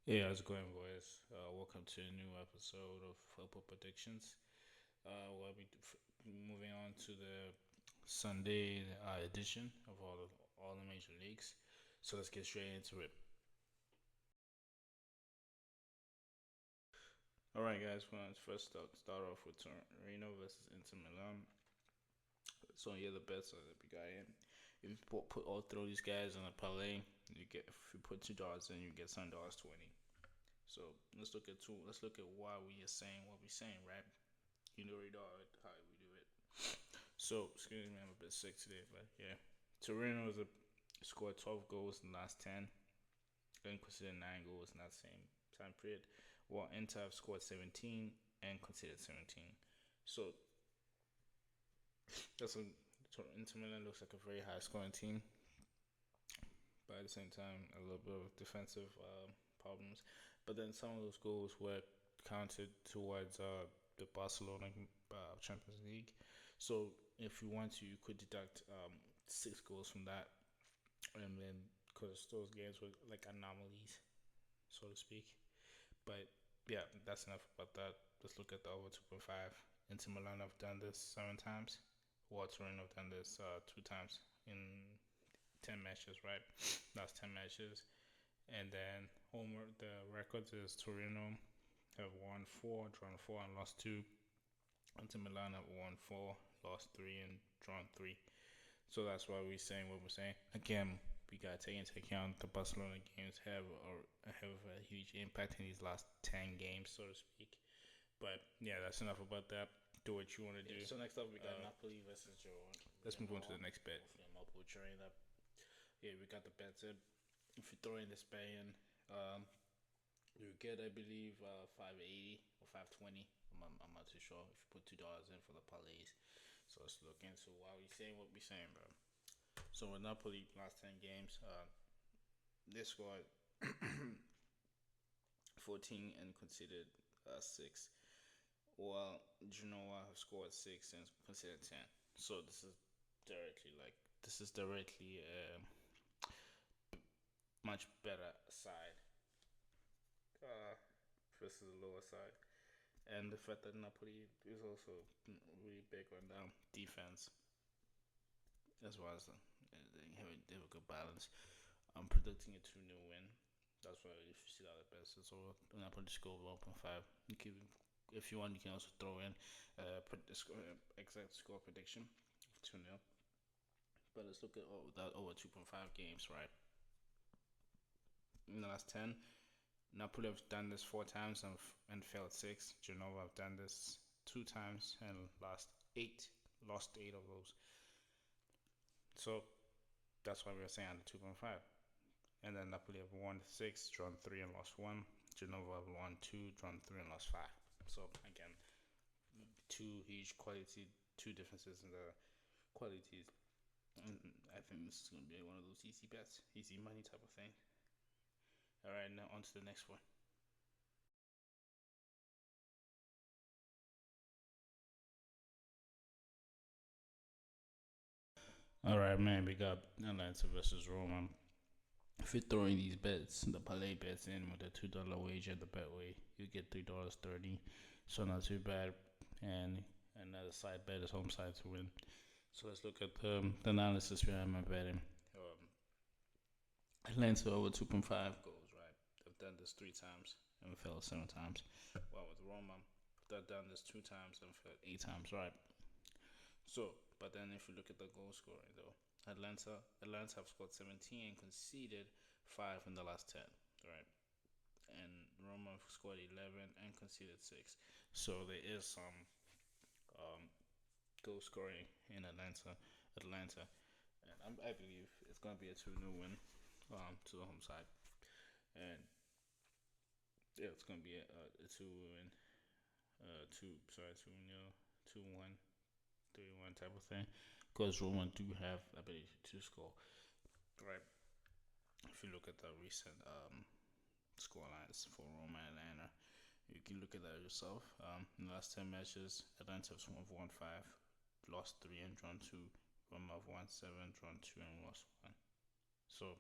Hey, how's it going, boys? Welcome to a new episode of Football Predictions. We'll be moving on to the Sunday edition of all the major leagues. So let's get straight into it. All right, guys. Let's first start off with Torino versus Inter Milan. So yeah, the bets that we got in. If you put all three of these guys on a parlay, you get if you put $2 in, you get $7.20. So let's look at why we are saying what we're saying, right? You know how we do it. So, excuse me, I'm a bit sick today, but yeah. Torino scored 12 goals in the last 10, and considered 9 goals in that same time period, while Inter have scored 17 and considered 17. So, that's a Inter Milan looks like a very high scoring team, but at the same time, a little bit of defensive problems. But then some of those goals were counted towards the Barcelona Champions League. So if you want to, you could deduct 6 goals from that, and then because those games were like anomalies, so to speak. But yeah, that's enough about that. Let's look at the over 2.5. Inter Milan have done this 7 times. While Torino have done this 2 times in 10 matches, right? That's 10 matches. And then the records is Torino have won 4, drawn 4, and lost 2. Inter Milan have won 4, lost 3, and drawn 3. So that's why we're saying what we're saying. Again, we gotta take into account the Barcelona games have a huge impact in these last 10 games, so to speak. But yeah, that's enough about that. Do what you want to do. So next up we got Napoli versus Girona. Let's move on to the next bet. I'm butchering that. Yeah, we got the bets in. If you throw in the Spain, you get I believe 580 or 520. I'm not too sure. If you put $2 in for the parlays, so let's look into why we saying what we saying, bro. So with Napoli last 10 games, they scored 14 and conceded 6. While Genoa have scored 6 and conceded 10. So this is directly a much better side versus the lower side. And the fact that Napoli is also really big on defense, as well as they have a good balance. I'm predicting a 2-0 win. That's why if you see that the best, so Napoli score 1.5. If you want, you can also throw in exact score prediction of 2-0. But let's look at that over 2.5 games, right? In the last 10, Napoli have done this 4 times and failed 6. Genova have done this 2 times and lost 8 of those. So that's why we are saying under 2.5. And then Napoli have won 6, drawn 3, and lost 1. Genova have won 2, drawn 3, and lost 5. So again, 2 differences in the qualities. And I think this is gonna be one of those easy bets, easy money type of thing. All right, now on to the next one. All right, man. We got Atlanta versus Roma. If you're throwing these bets, the parlay bets in with a $2 wager, the Betway, you get $3.30. So not too bad. And another side bet is home side to win. So let's look at the analysis behind my betting. Atlanta over 2.5 goals, right? They've done this 3 times and failed 7 times. While with Roma, they've done this 2 times and failed 8 times, right? So, but then if you look at the goal scoring though, Atlanta have scored 17 and conceded 5 in the last 10, right? And Roma have scored 11 and conceded 6. So there is some goal scoring in Atlanta, and I believe it's gonna be a 2-0 win to the home side, and yeah, it's gonna be a 2 win, 2-0, 2-1, 3-1 type of thing, because Roma do have ability to score, right? If you look at the recent score lines for Roma and Atlanta, you can look at that yourself. In the last 10 matches, Atlanta have won 5, lost 3, and drawn 2. Roma have won 7, drawn 2, and lost 1. So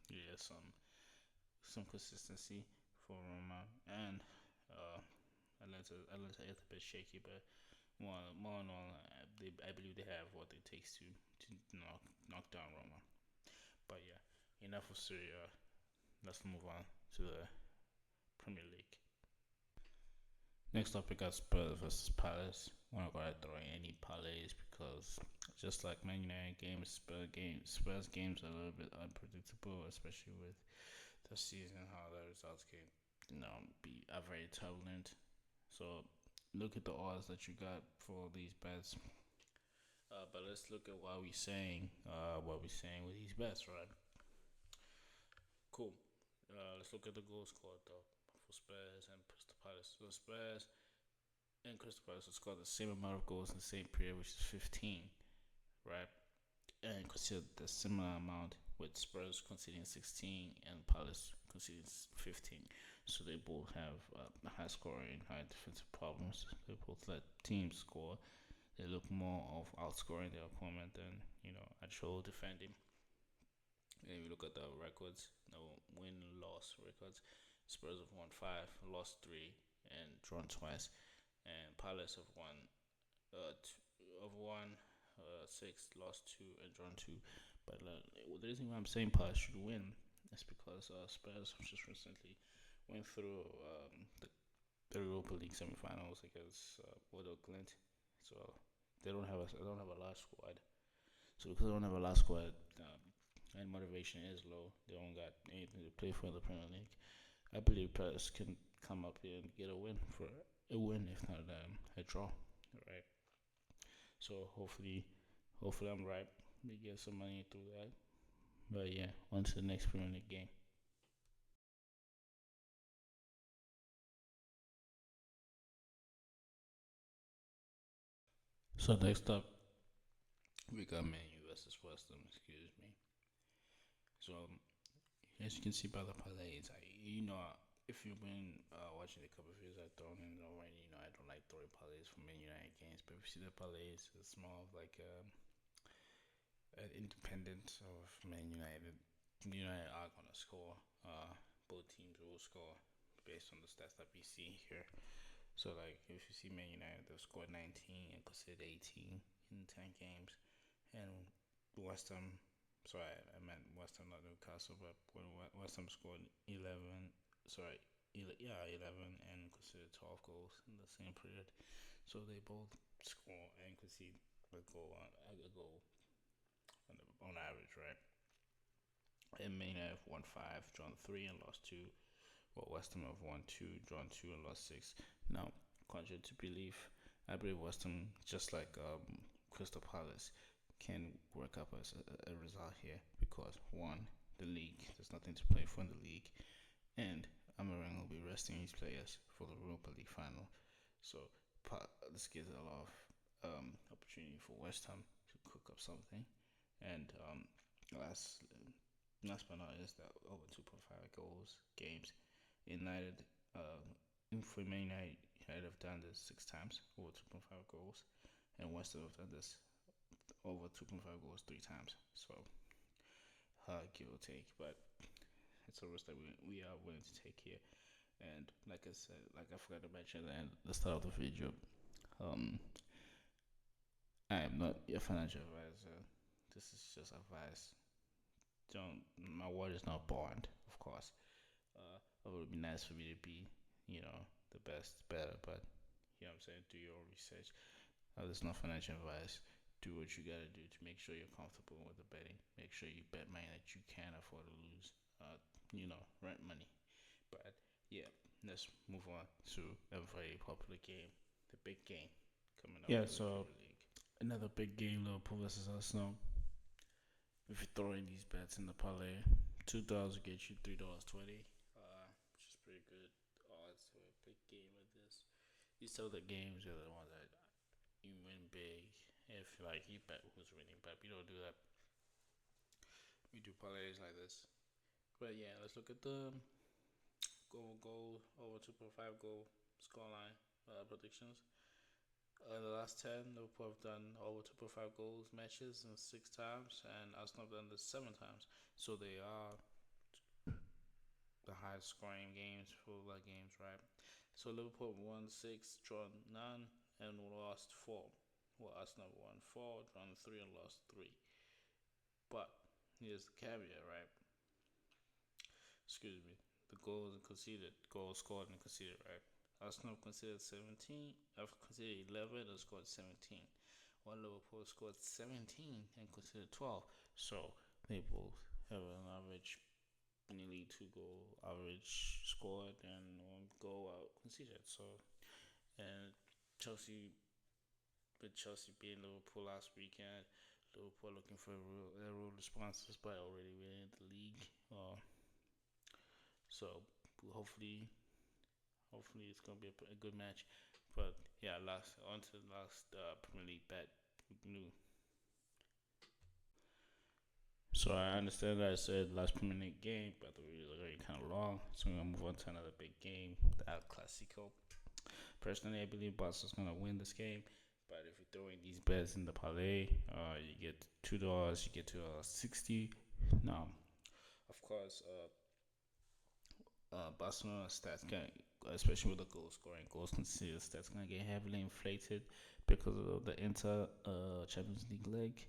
yeah, some consistency for Roma, and Atlanta is a bit shaky, but more and all, I believe they have what it takes to knock down Roma. But yeah, enough of Serie A. Let's move on to the Premier League. Next up, we got Spurs versus Palace. We're not gonna throw in any parlays because just like Man United games, Spurs games are a little bit unpredictable, especially with the season, how the results can, be are very turbulent. So look at the odds that you got for these bets. But let's look at what we're saying with these bets, right? Cool. Let's look at the goal scored though for Spurs and Crystal Palace. So Spurs and Crystal Palace will score the same amount of goals in the same period, which is 15, right? And consider the similar amount with Spurs conceding 16 and Palace conceding 15. So they both have high scoring, high defensive problems. They both let teams score. They look more of outscoring their opponent than actual defending. And if you look at the records, no win loss records, Spurs have won 5, lost 3, and drawn twice. And Palace have won of 6, lost 2, and drawn 2. But the reason why I'm saying Palace should win is because Spurs just recently went through the Europa League semifinals against Bodo Glint. So they don't have a large squad. So because they don't have a large squad, and motivation is low, they don't got anything to play for in the Premier League. I believe Palace can come up here and get a win, if not a draw, right? So hopefully I'm right. We get some money through that. But yeah, on to the next Premier League game. So next up, we got Man U versus West Ham. Excuse me. So as you can see by the parlays, if you've been watching the couple of videos I've thrown in already, I don't like throwing parlays for Man United games. But if you see the parlays, it's more of like an independent of Man United. United are gonna score. Both teams will score based on the stats that we see here. So like if you see Man United, they've scored 19 and conceded 18 in 10 games, and West Ham. Sorry, I meant West Ham, not Newcastle, but when West Ham scored 11. Sorry, 11 and conceded 12 goals in the same period. So they both score and concede a goal on average, right? And Maine have won 5, drawn 3, and lost 2. While West Ham have won 2, drawn 2, and lost 6. Now, contrary to belief, I believe West Ham, just like Crystal Palace, can work up a result here because, one, the league, there's nothing to play for in the league, and Amaring will be resting his players for the Europa League final. So, this gives a lot of opportunity for West Ham to cook up something. And last last but not least, that over 2.5 goals games. United, for Man United have done this 6 times, over 2.5 goals, and West Ham have done this over 2.5 goals 3 times. So, give or take, but it's a risk that we are willing to take here. And like I said, like I forgot to mention at the start of the video, um, I am not a financial advisor. This is just advice. Don't My word is not bond, of course. It would be nice for me to be, the best, better, but I'm saying, do your own research. There's no financial advice. Do what you gotta do to make sure you're comfortable with the betting. Make sure you bet money that you can afford to lose. Rent money. But yeah, let's move on to a very popular game, the big game coming up. Yeah, so Premier League. Another big game, Liverpool versus Arsenal. If you throw in these bets in the parlay, $2 will get you $3.20, which is pretty good odds for a big game like this. These are the games are the ones that you win big. If you bet who's winning, but we don't do that. We do parlays like this. But yeah, let's look at the goal over 2.5 goal scoreline predictions. The last 10, Liverpool have done over 2.5 goals matches in 6 times, and Arsenal have done this 7 times. So they are the highest scoring games, full games, right? So Liverpool won 6, drawn 9, and lost 4. Well, Arsenal won 4, drawn 3, and lost 3. But here's the caveat, right? Excuse me. The goals conceded, goals scored and conceded, right? Arsenal conceded 17, I've conceded 11 and scored 17. While Liverpool scored 17 and conceded 12. So they both have an average, nearly 2 goal average scored and 1 goal out conceded. So, and Chelsea, with Chelsea beating Liverpool last weekend, Liverpool looking for real responses by already winning the league. So hopefully it's gonna be a good match. But yeah, last on to the last Premier League bet. New. So I understand that I said last Premier League game, but the video is already kind of long. So we're gonna move on to another big game, the El Clasico. Personally, I believe Barca's gonna win this game. But if you're throwing these bets in the parlay, you get $2, you get $2.60. Now, of course, Barcelona stats can, especially with the goal scoring, goals conceded stats gonna get heavily inflated because of the Inter Champions League leg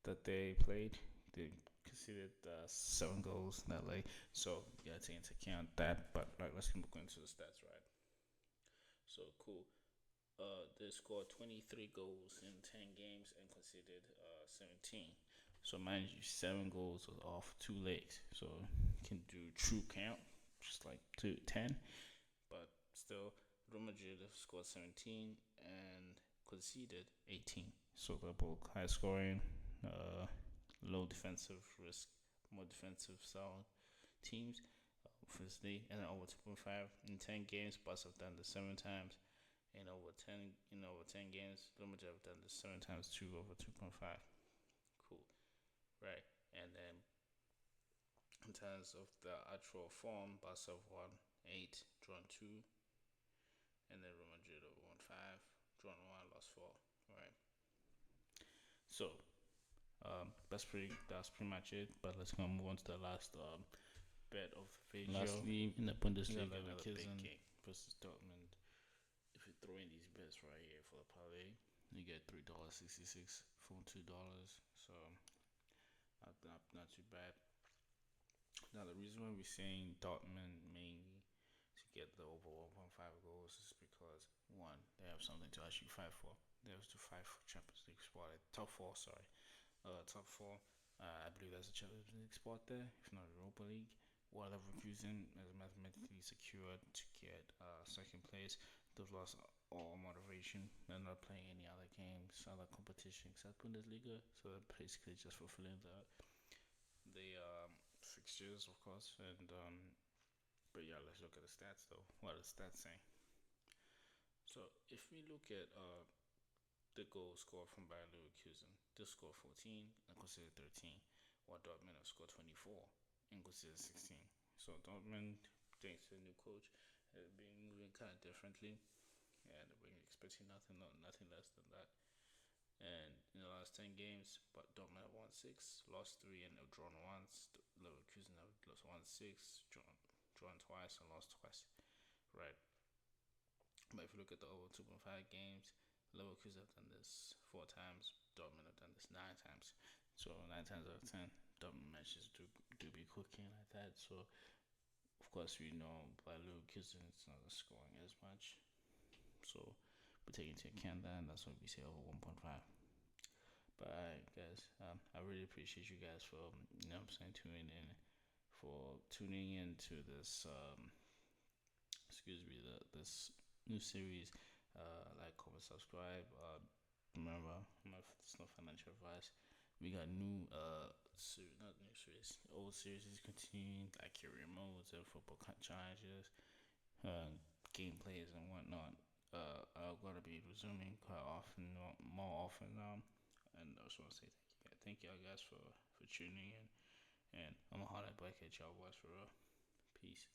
that they played. They conceded 7 goals in that leg, so you gotta take into account that. But let's go into the stats, right? So cool. They scored 23 goals in 10 games and conceded 17. So mind you, 7 goals off 2 legs. So you can do true count, just like 10. But still, Real Madrid scored 17 and conceded 18. So they're both high scoring, low defensive risk, more defensive sound teams. Firstly, and then over 2.5 in 10 games, Bucks have done this 7 times. In over 10 games, Real Madrid have done this 7 times, 2 over 2.5. Cool, right? And then in terms of the actual form, Bucks have won 8, drawn 2, and then Real Madrid have won 5, drawn 1, lost 4. Right. So that's pretty much it. But let's go move on to the last bet of the video. Lastly, in the Bundesliga, another big Leverkusen game versus Dortmund. If you throw in these bets right here for the parlay, you get $3.66 from $2. So not too bad. Now the reason why we're saying Dortmund mainly to get the over 1.5 goals is because one, they have something to actually fight for. They have to fight for Champions League spot, top four. Sorry, top four. I believe there's a Champions League spot there, if not Europa League. While Leverkusen is mathematically secured to get second place, they've lost all motivation. They're not playing any other games, other competition except Bundesliga. So they're basically just fulfilling the fixtures, of course. And but yeah, let's look at the stats though. What are the stats saying? So if we look at the goal scored from Bayer Leverkusen, they scored 14 and considered 13, while Dortmund have scored 24 and considered 16. So Dortmund, thanks to the new coach, have been moving kind of differently, and we're expecting nothing less than that. And in the last 10 games, but Dortmund have won 6, lost 3, and have drawn once. Leverkusen have won 6, drawn twice, and lost twice. Right. But if you look at the over 2.5 games, Leverkusen have done this 4 times. Dortmund have done this 9 times. So 9 times out of 10, Dortmund matches do be cooking like that. So of course we know by Leverkusen it's not scoring as much. So we take into account that, and that's why we say over 1.5. But alright, guys, I really appreciate you guys for tuning in to this this new series. Like, comment, subscribe. Remember, it's no financial advice. We got new not new series, old series is continuing, like career modes and football challenges, gameplays and whatnot. I'm gonna be resuming quite often, more often now. And I just want to say thank y'all guys for tuning in. And I'm a holler back at y'all boys for real. Peace.